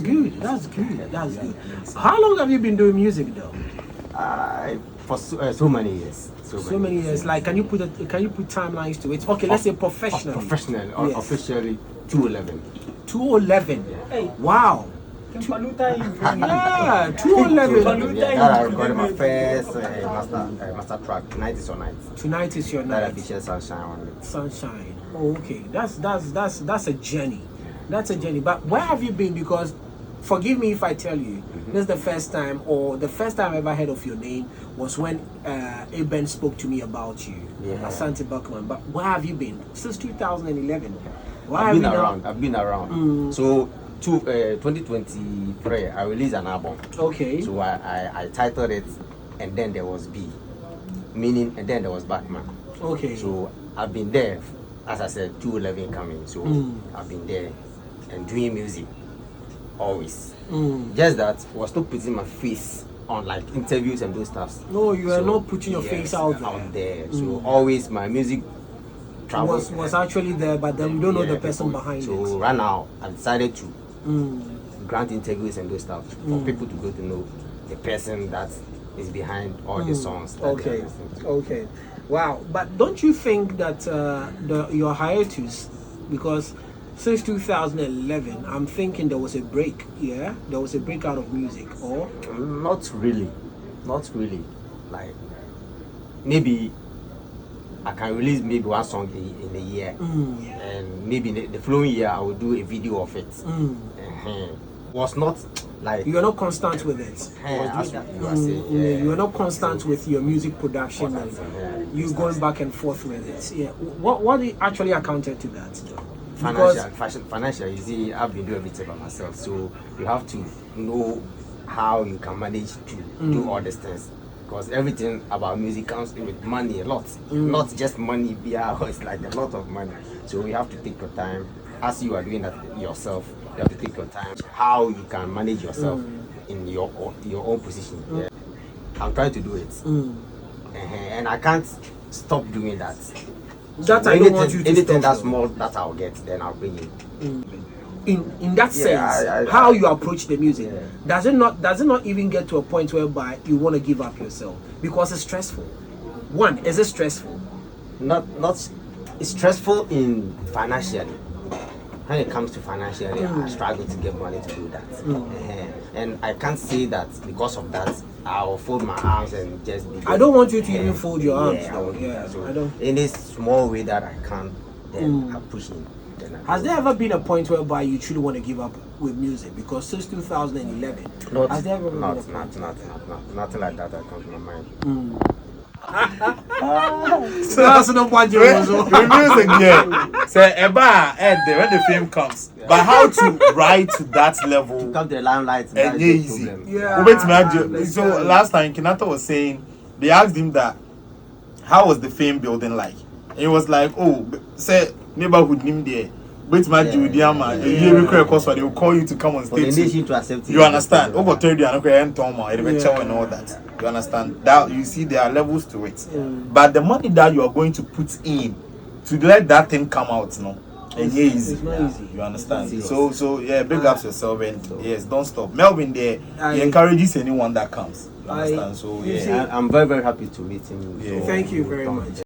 good. That's good. That's good. How long have you been doing music though? For so many years. So many years. Like, can you put timelines to it? Okay, let's say professionally. Professional or officially 2011. 2011. Yeah. Hey, wow. Yeah, 2011. Yeah, I recorded my first master track. Tonight is your night. Tonight is your night. That features Sunshine on it. Sunshine. Oh, okay. That's a journey. That's a journey. But where have you been? Because, forgive me if I tell you, this is the first time, or the first time I ever heard of your name was when Eben spoke to me about you, Asante Buckman. But where have you been since 2011? I've been around. So, 2023, I released an album. Okay. So I titled it, and then there was B, meaning, and then there was Buckman. Okay. So I've been there, as I said, 2011 coming. So I've been there and doing music always. Just that I was not putting my face on like interviews and those stuff. No, you are not putting your face out there. So always my music was actually there, but then we don't know the person behind it. So right now I decided to grant interviews and those stuff for people to go to know the person that is behind all the songs. Okay. Wow. But don't you think that your hiatus, because since 2011, I'm thinking there was a break. Yeah, there was a break out of music, or not really. Like maybe I can release maybe one song in a year, and maybe the following year I will do a video of it. Was not like you're not constant with it. You are not constant with your music production. You going back and forth with it. Yeah. What actually accounted to that? Financial, you see, I've been doing everything by myself, so you have to know how you can manage to do all these things, because everything about music comes with money a lot, not just money. It's like a lot of money, so you have to take your time. As you are doing that yourself, you have to take your time. How you can manage yourself in your own position. Yeah. I'm trying to do it, and I can't stop doing that. That I don't want you to anything that's more that I'll get, then I'll bring it. In that sense, how you approach the music, does it not even get to a point whereby you want to give up yourself because it's stressful? One, is it stressful? Not it's stressful in financially. When it comes to financially, I struggle to get money to do that, and I can't say that because of that I'll fold my arms and just. I don't want you to even fold your arms. So I don't. In this small way that I can, then I'm pushing. Has there ever been a point whereby you truly want to give up with music? Because since 2011, has there ever been nothing like that that comes to my mind. So that's no point you music, yeah. So when the fame comes, but how to rise to that level? To come to the limelight, and easy. Yeah. So last time Kinata was saying, they asked him that, how was the fame building like? And he was like, say neighborhood name there. Wait, my Judiama, they will call you to come on stage. To accept you understand? Over 30 and all that. You understand? That you see there are levels to it. But the money that you are going to put in to let that thing come out, and easy. It's not easy. You understand? So yeah, big ups yourself and yes, don't stop. Melvin there, he encourages anyone that comes. You understand? So yeah, I'm very, very happy to meet him. Thank you very much.